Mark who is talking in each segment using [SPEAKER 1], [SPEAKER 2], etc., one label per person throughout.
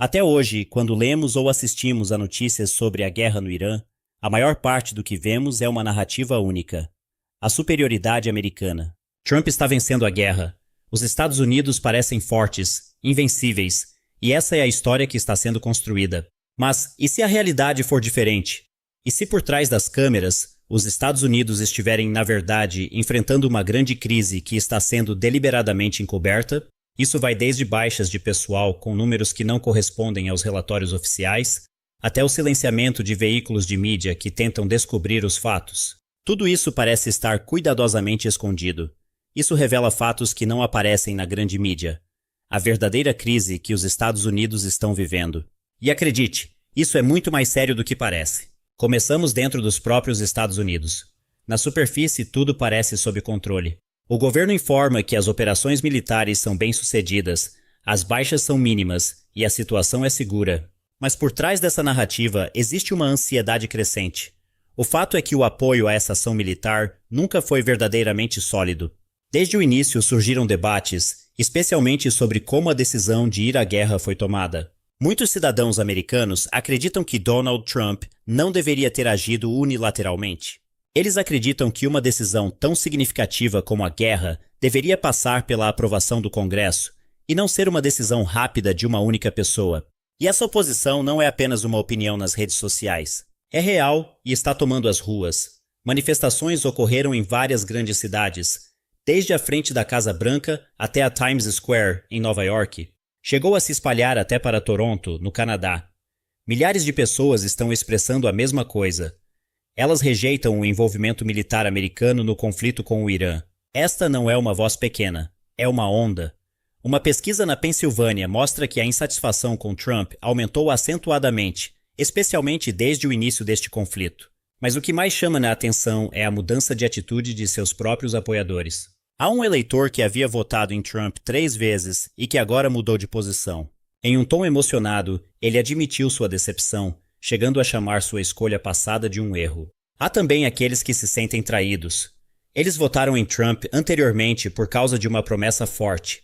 [SPEAKER 1] Até hoje, quando lemos ou assistimos a notícias sobre a guerra no Irã, a maior parte do que vemos é uma narrativa única: a superioridade americana. Trump está vencendo a guerra. Os Estados Unidos parecem fortes, invencíveis, e essa é a história que está sendo construída. Mas e se a realidade for diferente? E se por trás das câmeras, os Estados Unidos estiverem, na verdade, enfrentando uma grande crise que está sendo deliberadamente encoberta? Isso vai desde baixas de pessoal com números que não correspondem aos relatórios oficiais, até o silenciamento de veículos de mídia que tentam descobrir os fatos. Tudo isso parece estar cuidadosamente escondido. Isso revela fatos que não aparecem na grande mídia. A verdadeira crise que os Estados Unidos estão vivendo. E acredite, isso é muito mais sério do que parece. Começamos dentro dos próprios Estados Unidos. Na superfície, tudo parece sob controle. O governo informa que as operações militares são bem-sucedidas, as baixas são mínimas e a situação é segura. Mas por trás dessa narrativa existe uma ansiedade crescente. O fato é que o apoio a essa ação militar nunca foi verdadeiramente sólido. Desde o início surgiram debates, especialmente sobre como a decisão de ir à guerra foi tomada. Muitos cidadãos americanos acreditam que Donald Trump não deveria ter agido unilateralmente. Eles acreditam que uma decisão tão significativa como a guerra deveria passar pela aprovação do Congresso e não ser uma decisão rápida de uma única pessoa. E essa oposição não é apenas uma opinião nas redes sociais. É real e está tomando as ruas. Manifestações ocorreram em várias grandes cidades, desde a frente da Casa Branca até a Times Square, em Nova York. Chegou a se espalhar até para Toronto, no Canadá. Milhares de pessoas estão expressando a mesma coisa. Elas rejeitam o envolvimento militar americano no conflito com o Irã. Esta não é uma voz pequena, é uma onda. Uma pesquisa na Pensilvânia mostra que a insatisfação com Trump aumentou acentuadamente, especialmente desde o início deste conflito. Mas o que mais chama a atenção é a mudança de atitude de seus próprios apoiadores. Há um eleitor que havia votado em Trump 3 vezes e que agora mudou de posição. Em um tom emocionado, ele admitiu sua decepção, chegando a chamar sua escolha passada de um erro. Há também aqueles que se sentem traídos. Eles votaram em Trump anteriormente por causa de uma promessa forte.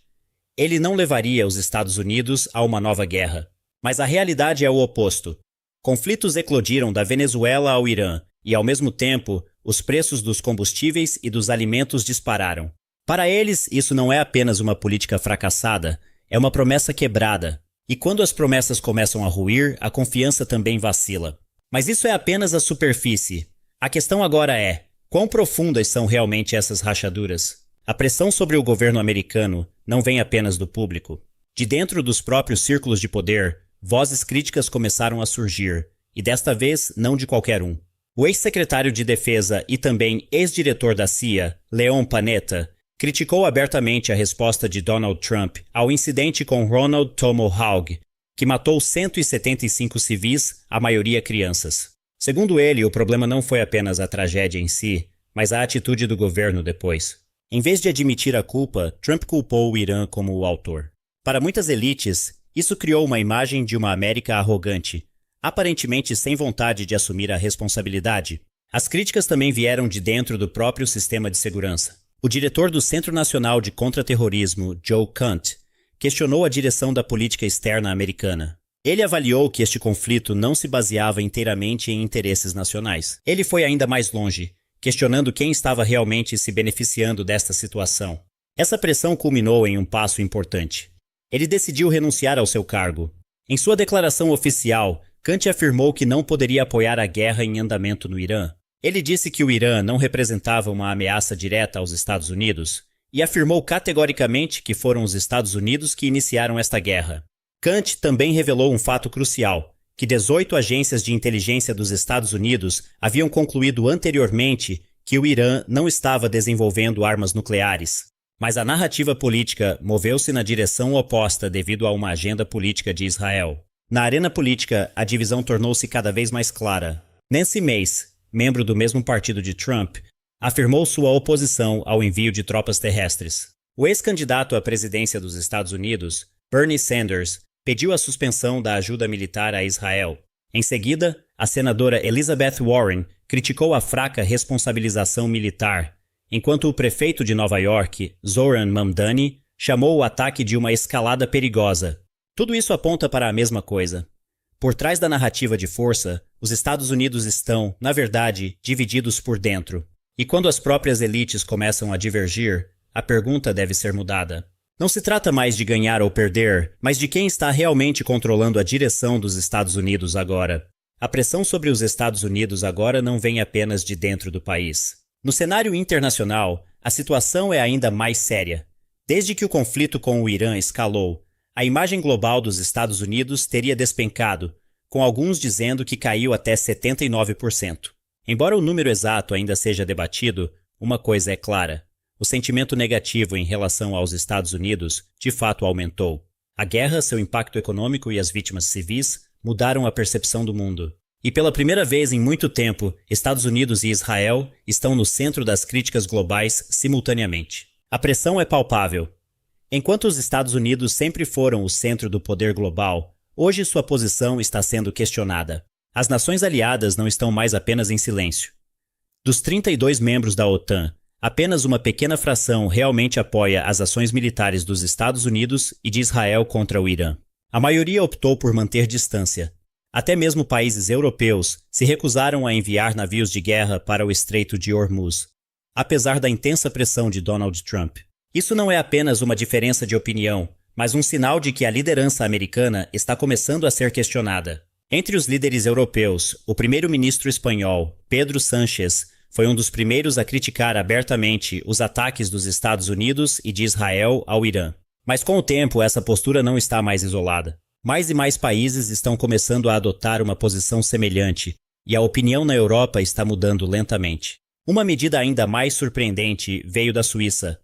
[SPEAKER 1] Ele não levaria os Estados Unidos a uma nova guerra. Mas a realidade é o oposto. Conflitos eclodiram da Venezuela ao Irã e, ao mesmo tempo, os preços dos combustíveis e dos alimentos dispararam. Para eles, isso não é apenas uma política fracassada, é uma promessa quebrada. E quando as promessas começam a ruir, a confiança também vacila. Mas isso é apenas a superfície. A questão agora é: quão profundas são realmente essas rachaduras? A pressão sobre o governo americano não vem apenas do público. De dentro dos próprios círculos de poder, vozes críticas começaram a surgir, e desta vez não de qualquer um. O ex-secretário de Defesa e também ex-diretor da CIA, Leon Panetta, criticou abertamente a resposta de Donald Trump ao incidente com Ronald Tomahawk, que matou 175 civis, a maioria crianças. Segundo ele, o problema não foi apenas a tragédia em si, mas a atitude do governo depois. Em vez de admitir a culpa, Trump culpou o Irã como o autor. Para muitas elites, isso criou uma imagem de uma América arrogante, aparentemente sem vontade de assumir a responsabilidade. As críticas também vieram de dentro do próprio sistema de segurança. O diretor do Centro Nacional de Contra-Terrorismo, Joe Kunt, questionou a direção da política externa americana. Ele avaliou que este conflito não se baseava inteiramente em interesses nacionais. Ele foi ainda mais longe, questionando quem estava realmente se beneficiando desta situação. Essa pressão culminou em um passo importante. Ele decidiu renunciar ao seu cargo. Em sua declaração oficial, Kunt afirmou que não poderia apoiar a guerra em andamento no Irã. Ele disse que o Irã não representava uma ameaça direta aos Estados Unidos e afirmou categoricamente que foram os Estados Unidos que iniciaram esta guerra. Kunt também revelou um fato crucial, que 18 agências de inteligência dos Estados Unidos haviam concluído anteriormente que o Irã não estava desenvolvendo armas nucleares. Mas a narrativa política moveu-se na direção oposta devido a uma agenda política de Israel. Na arena política, a divisão tornou-se cada vez mais clara. Nancy Mace, membro do mesmo partido de Trump, afirmou sua oposição ao envio de tropas terrestres. O ex-candidato à presidência dos Estados Unidos, Bernie Sanders, pediu a suspensão da ajuda militar a Israel. Em seguida, a senadora Elizabeth Warren criticou a fraca responsabilização militar, enquanto o prefeito de Nova York, Zoran Mamdani, chamou o ataque de uma escalada perigosa. Tudo isso aponta para a mesma coisa. Por trás da narrativa de força, os Estados Unidos estão, na verdade, divididos por dentro. E quando as próprias elites começam a divergir, a pergunta deve ser mudada. Não se trata mais de ganhar ou perder, mas de quem está realmente controlando a direção dos Estados Unidos agora. A pressão sobre os Estados Unidos agora não vem apenas de dentro do país. No cenário internacional, a situação é ainda mais séria. Desde que o conflito com o Irã escalou, a imagem global dos Estados Unidos teria despencado, com alguns dizendo que caiu até 79%. Embora o número exato ainda seja debatido, uma coisa é clara. O sentimento negativo em relação aos Estados Unidos de fato aumentou. A guerra, seu impacto econômico e as vítimas civis mudaram a percepção do mundo. E pela primeira vez em muito tempo, Estados Unidos e Israel estão no centro das críticas globais simultaneamente. A pressão é palpável. Enquanto os Estados Unidos sempre foram o centro do poder global, hoje sua posição está sendo questionada. As nações aliadas não estão mais apenas em silêncio. Dos 32 membros da OTAN, apenas uma pequena fração realmente apoia as ações militares dos Estados Unidos e de Israel contra o Irã. A maioria optou por manter distância. Até mesmo países europeus se recusaram a enviar navios de guerra para o Estreito de Hormuz, apesar da intensa pressão de Donald Trump. Isso não é apenas uma diferença de opinião, mas um sinal de que a liderança americana está começando a ser questionada. Entre os líderes europeus, o primeiro-ministro espanhol, Pedro Sánchez, foi um dos primeiros a criticar abertamente os ataques dos Estados Unidos e de Israel ao Irã. Mas com o tempo, essa postura não está mais isolada. Mais e mais países estão começando a adotar uma posição semelhante, e a opinião na Europa está mudando lentamente. Uma medida ainda mais surpreendente veio da Suíça.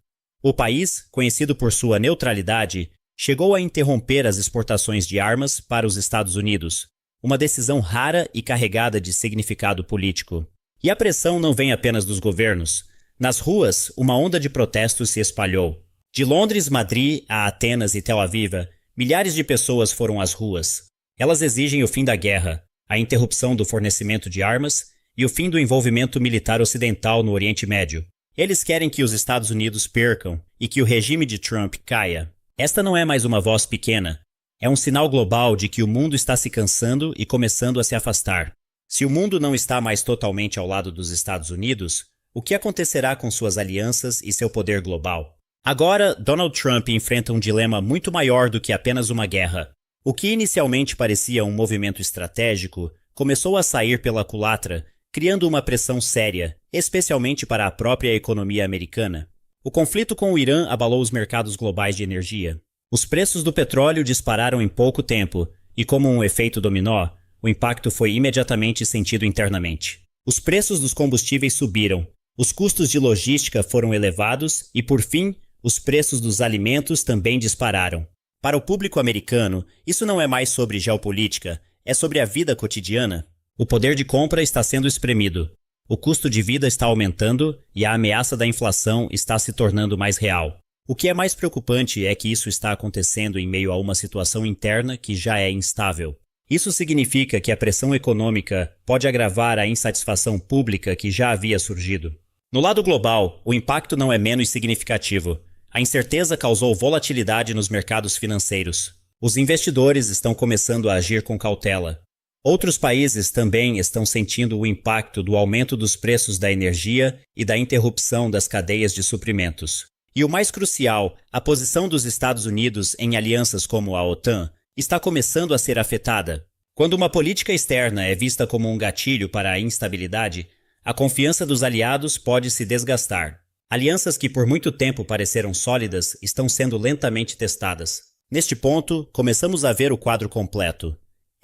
[SPEAKER 1] O país, conhecido por sua neutralidade, chegou a interromper as exportações de armas para os Estados Unidos, uma decisão rara e carregada de significado político. E a pressão não vem apenas dos governos. Nas ruas, uma onda de protestos se espalhou. De Londres, Madrid a Atenas e Tel Aviv, milhares de pessoas foram às ruas. Elas exigem o fim da guerra, a interrupção do fornecimento de armas e o fim do envolvimento militar ocidental no Oriente Médio. Eles querem que os Estados Unidos percam e que o regime de Trump caia. Esta não é mais uma voz pequena. É um sinal global de que o mundo está se cansando e começando a se afastar. Se o mundo não está mais totalmente ao lado dos Estados Unidos, o que acontecerá com suas alianças e seu poder global? Agora, Donald Trump enfrenta um dilema muito maior do que apenas uma guerra. O que inicialmente parecia um movimento estratégico começou a sair pela culatra, criando uma pressão séria, especialmente para a própria economia americana. O conflito com o Irã abalou os mercados globais de energia. Os preços do petróleo dispararam em pouco tempo, e como um efeito dominó, o impacto foi imediatamente sentido internamente. Os preços dos combustíveis subiram, os custos de logística foram elevados e, por fim, os preços dos alimentos também dispararam. Para o público americano, isso não é mais sobre geopolítica, é sobre a vida cotidiana. O poder de compra está sendo espremido, o custo de vida está aumentando e a ameaça da inflação está se tornando mais real. O que é mais preocupante é que isso está acontecendo em meio a uma situação interna que já é instável. Isso significa que a pressão econômica pode agravar a insatisfação pública que já havia surgido. No lado global, o impacto não é menos significativo. A incerteza causou volatilidade nos mercados financeiros. Os investidores estão começando a agir com cautela. Outros países também estão sentindo o impacto do aumento dos preços da energia e da interrupção das cadeias de suprimentos. E o mais crucial, a posição dos Estados Unidos em alianças como a OTAN está começando a ser afetada. Quando uma política externa é vista como um gatilho para a instabilidade, a confiança dos aliados pode se desgastar. Alianças que por muito tempo pareceram sólidas estão sendo lentamente testadas. Neste ponto, começamos a ver o quadro completo.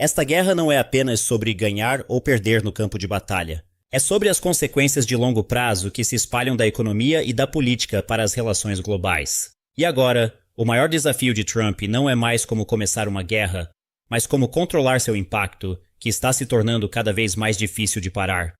[SPEAKER 1] Esta guerra não é apenas sobre ganhar ou perder no campo de batalha. É sobre as consequências de longo prazo que se espalham da economia e da política para as relações globais. E agora, o maior desafio de Trump não é mais como começar uma guerra, mas como controlar seu impacto, que está se tornando cada vez mais difícil de parar.